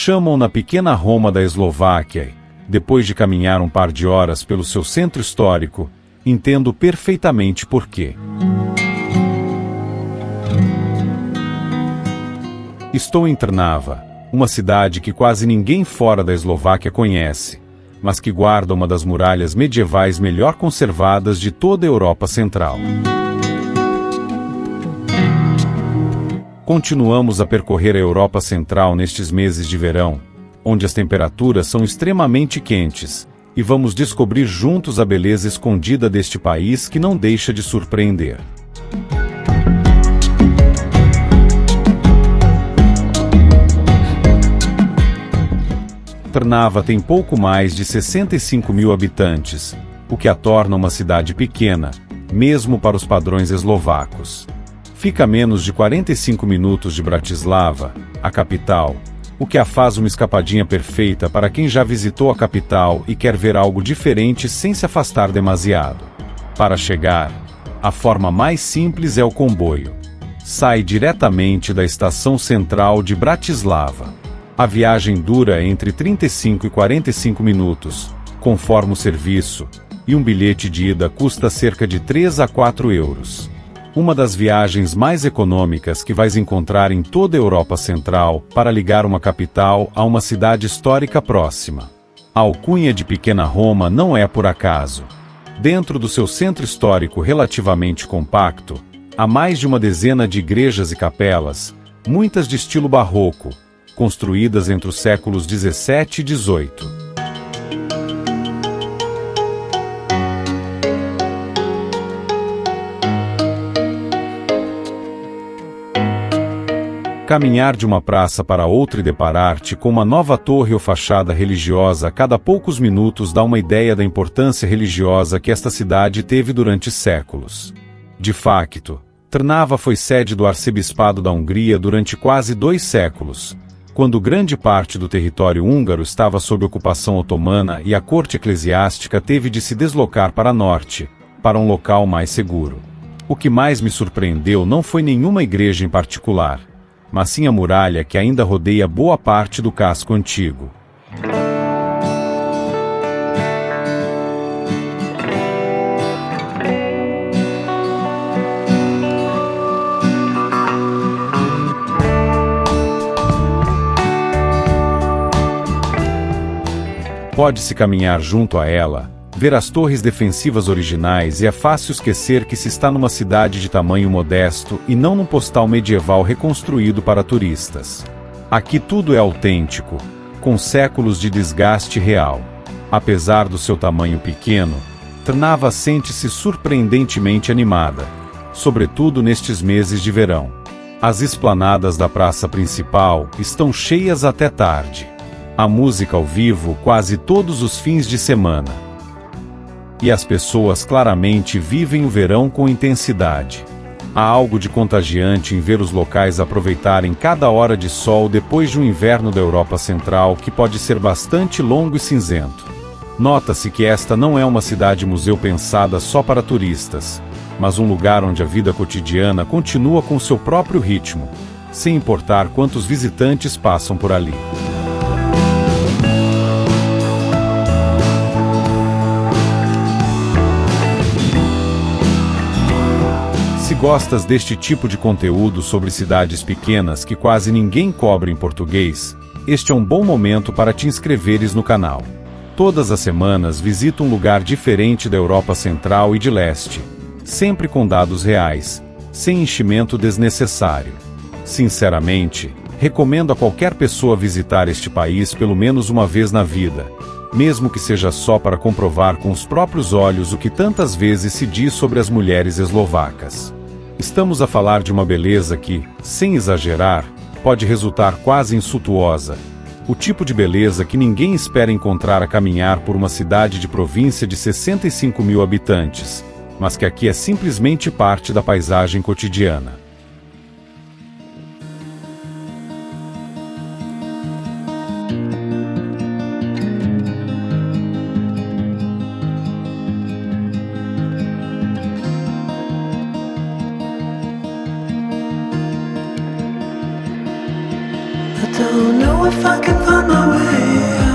chamam na pequena Roma da Eslováquia. Depois de caminhar um par de horas pelo seu centro histórico, entendo perfeitamente por quê. Estou em Trnava, uma cidade que quase ninguém fora da Eslováquia conhece, mas que guarda uma das muralhas medievais melhor conservadas de toda a Europa Central. Continuamos a percorrer a Europa Central nestes meses de verão, onde as temperaturas são extremamente quentes, e vamos descobrir juntos a beleza escondida deste país que não deixa de surpreender. Trnava tem pouco mais de 65 mil habitantes, o que a torna uma cidade pequena, mesmo para os padrões eslovacos. Fica a menos de 45 minutos de Bratislava, a capital, o que a faz uma escapadinha perfeita para quem já visitou a capital e quer ver algo diferente sem se afastar demasiado. Para chegar, a forma mais simples é o comboio. Sai diretamente da estação central de Bratislava. A viagem dura entre 35 e 45 minutos, conforme o serviço, e um bilhete de ida custa cerca de 3 a 4 euros. Uma das viagens mais econômicas que vais encontrar em toda a Europa Central para ligar uma capital a uma cidade histórica próxima. A alcunha de Pequena Roma não é por acaso. Dentro do seu centro histórico relativamente compacto, há mais de uma dezena de igrejas e capelas, muitas de estilo barroco, construídas entre os séculos 17 e 18. Caminhar de uma praça para outra e deparar-te com uma nova torre ou fachada religiosa a cada poucos minutos dá uma ideia da importância religiosa que esta cidade teve durante séculos. De facto, Trnava foi sede do arcebispado da Hungria durante quase 2 séculos, quando grande parte do território húngaro estava sob ocupação otomana e a corte eclesiástica teve de se deslocar para norte, para um local mais seguro. O que mais me surpreendeu não foi nenhuma igreja em particular, mas sim a muralha que ainda rodeia boa parte do casco antigo. Pode-se caminhar junto a ela, ver as torres defensivas originais e é fácil esquecer que se está numa cidade de tamanho modesto e não num postal medieval reconstruído para turistas. Aqui tudo é autêntico, com séculos de desgaste real. Apesar do seu tamanho pequeno, Trnava sente-se surpreendentemente animada, sobretudo nestes meses de verão. As esplanadas da praça principal estão cheias até tarde. Há música ao vivo quase todos os fins de semana. E as pessoas claramente vivem o verão com intensidade. Há algo de contagiante em ver os locais aproveitarem cada hora de sol depois de um inverno da Europa Central que pode ser bastante longo e cinzento. Nota-se que esta não é uma cidade-museu pensada só para turistas, mas um lugar onde a vida cotidiana continua com seu próprio ritmo, sem importar quantos visitantes passam por ali. Se gostas deste tipo de conteúdo sobre cidades pequenas que quase ninguém cobre em português, este é um bom momento para te inscreveres no canal. Todas as semanas visito um lugar diferente da Europa Central e de Leste, sempre com dados reais, sem enchimento desnecessário. Sinceramente, recomendo a qualquer pessoa visitar este país pelo menos uma vez na vida, mesmo que seja só para comprovar com os próprios olhos o que tantas vezes se diz sobre as mulheres eslovacas. Estamos a falar de uma beleza que, sem exagerar, pode resultar quase insultuosa. O tipo de beleza que ninguém espera encontrar a caminhar por uma cidade de província de 65 mil habitantes, mas que aqui é simplesmente parte da paisagem cotidiana. Don't know if I can find my way out.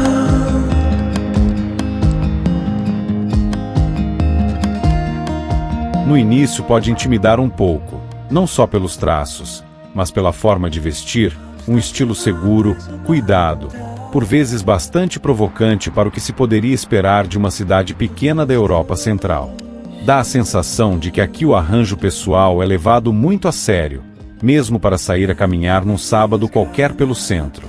No início pode intimidar um pouco, não só pelos traços, mas pela forma de vestir, um estilo seguro, cuidado, por vezes bastante provocante para o que se poderia esperar de uma cidade pequena da Europa Central. Dá a sensação de que aqui o arranjo pessoal é levado muito a sério, mesmo para sair a caminhar num sábado qualquer pelo centro.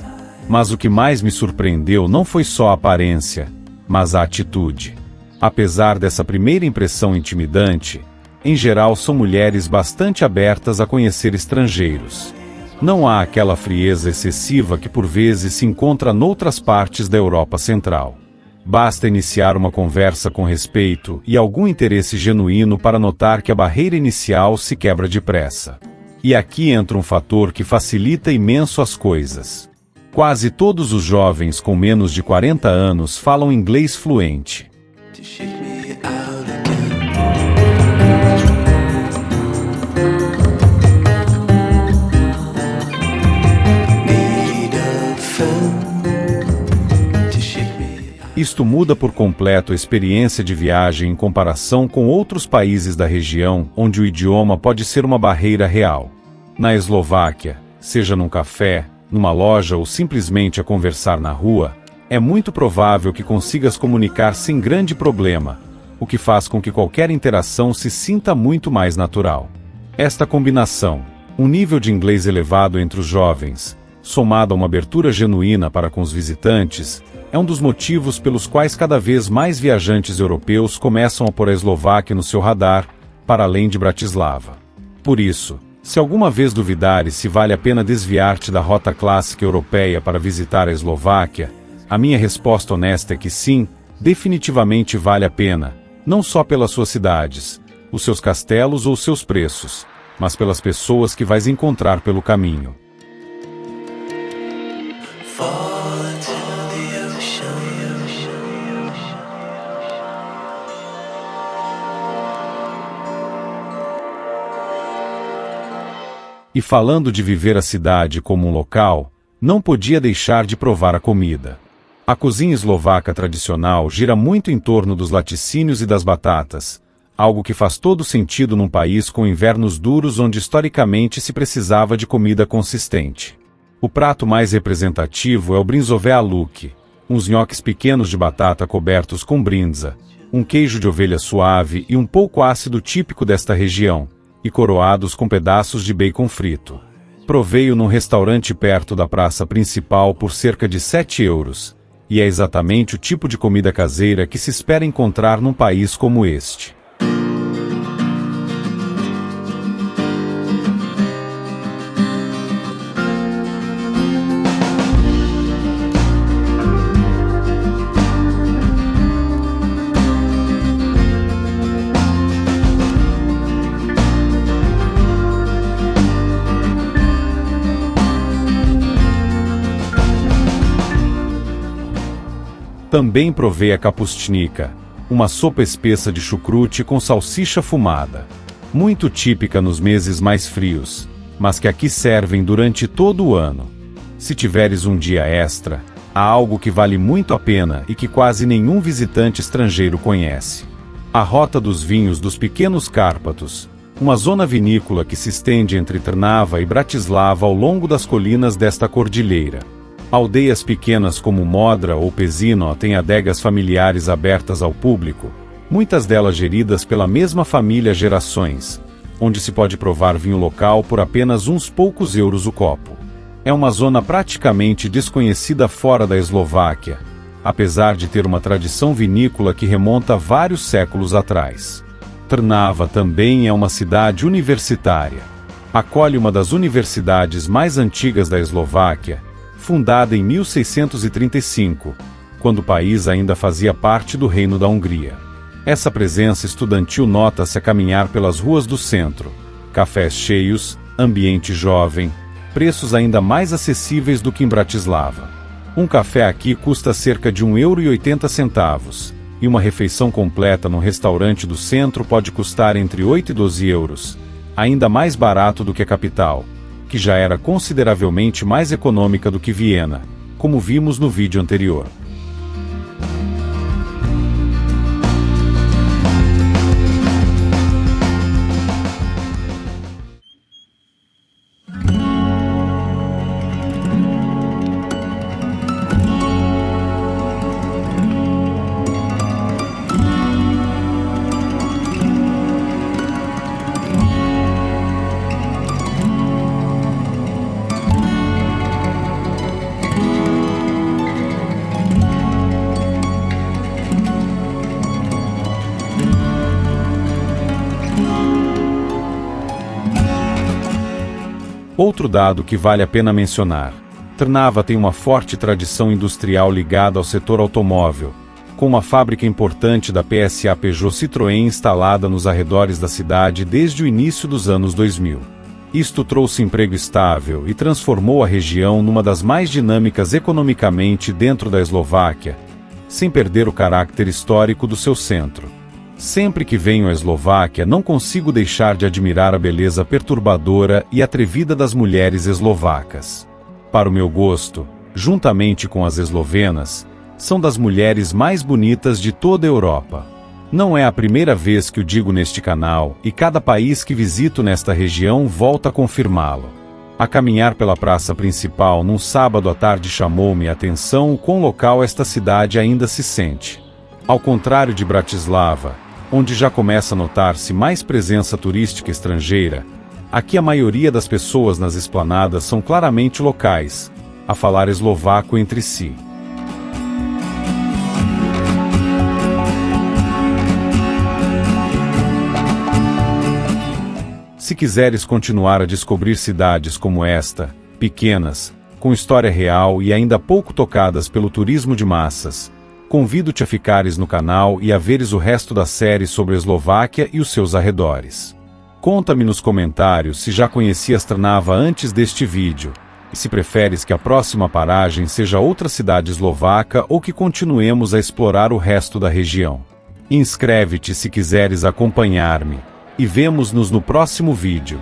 Mas o que mais me surpreendeu não foi só a aparência, mas a atitude. Apesar dessa primeira impressão intimidante, em geral são mulheres bastante abertas a conhecer estrangeiros. Não há aquela frieza excessiva que por vezes se encontra noutras partes da Europa Central. Basta iniciar uma conversa com respeito e algum interesse genuíno para notar que a barreira inicial se quebra depressa. E aqui entra um fator que facilita imenso as coisas. Quase todos os jovens com menos de 40 anos falam inglês fluente. Isto muda por completo a experiência de viagem em comparação com outros países da região onde o idioma pode ser uma barreira real. Na Eslováquia, seja num café, numa loja ou simplesmente a conversar na rua, é muito provável que consigas comunicar sem grande problema, o que faz com que qualquer interação se sinta muito mais natural. Esta combinação, um nível de inglês elevado entre os jovens, somado a uma abertura genuína para com os visitantes, é um dos motivos pelos quais cada vez mais viajantes europeus começam a pôr a Eslováquia no seu radar, para além de Bratislava. Por isso, se alguma vez duvidares se vale a pena desviar-te da rota clássica europeia para visitar a Eslováquia, a minha resposta honesta é que sim, definitivamente vale a pena, não só pelas suas cidades, os seus castelos ou seus preços, mas pelas pessoas que vais encontrar pelo caminho. E falando de viver a cidade como um local, não podia deixar de provar a comida. A cozinha eslovaca tradicional gira muito em torno dos laticínios e das batatas, algo que faz todo sentido num país com invernos duros onde historicamente se precisava de comida consistente. O prato mais representativo é o brinzové aluki, uns nhoques pequenos de batata cobertos com brinza, um queijo de ovelha suave e um pouco ácido típico desta região, e coroados com pedaços de bacon frito. Provei-o num restaurante perto da praça principal por cerca de 7 euros, e é exatamente o tipo de comida caseira que se espera encontrar num país como este. Também provei a kapustnica, uma sopa espessa de chucrute com salsicha fumada. Muito típica nos meses mais frios, mas que aqui servem durante todo o ano. Se tiveres um dia extra, há algo que vale muito a pena e que quase nenhum visitante estrangeiro conhece. A Rota dos Vinhos dos Pequenos Cárpatos, uma zona vinícola que se estende entre Trnava e Bratislava ao longo das colinas desta cordilheira. Aldeias pequenas como Modra ou Pesino têm adegas familiares abertas ao público, muitas delas geridas pela mesma família há gerações, onde se pode provar vinho local por apenas uns poucos euros o copo. É uma zona praticamente desconhecida fora da Eslováquia, apesar de ter uma tradição vinícola que remonta vários séculos atrás. Trnava também é uma cidade universitária. Acolhe uma das universidades mais antigas da Eslováquia, fundada em 1635, quando o país ainda fazia parte do Reino da Hungria. Essa presença estudantil nota-se a caminhar pelas ruas do centro, cafés cheios, ambiente jovem, preços ainda mais acessíveis do que em Bratislava. Um café aqui custa cerca de €1,80, e uma refeição completa num restaurante do centro pode custar entre 8 e 12 euros, ainda mais barato do que a capital, que já era consideravelmente mais econômica do que Viena, como vimos no vídeo anterior. Outro dado que vale a pena mencionar: Trnava tem uma forte tradição industrial ligada ao setor automóvel, com uma fábrica importante da PSA Peugeot Citroën instalada nos arredores da cidade desde o início dos anos 2000. Isto trouxe emprego estável e transformou a região numa das mais dinâmicas economicamente dentro da Eslováquia, sem perder o caráter histórico do seu centro. Sempre que venho à Eslováquia, não consigo deixar de admirar a beleza perturbadora e atrevida das mulheres eslovacas. Para o meu gosto, juntamente com as eslovenas, são das mulheres mais bonitas de toda a Europa. Não é a primeira vez que o digo neste canal, e cada país que visito nesta região volta a confirmá-lo. A caminhar pela praça principal num sábado à tarde chamou-me a atenção o quão local esta cidade ainda se sente. Ao contrário de Bratislava, onde já começa a notar-se mais presença turística estrangeira, aqui a maioria das pessoas nas esplanadas são claramente locais, a falar eslovaco entre si. Se quiseres continuar a descobrir cidades como esta, pequenas, com história real e ainda pouco tocadas pelo turismo de massas, convido-te a ficares no canal e a veres o resto da série sobre a Eslováquia e os seus arredores. Conta-me nos comentários se já conhecias Trnava antes deste vídeo, e se preferes que a próxima paragem seja outra cidade eslovaca ou que continuemos a explorar o resto da região. Inscreve-te se quiseres acompanhar-me, e vemo-nos no próximo vídeo.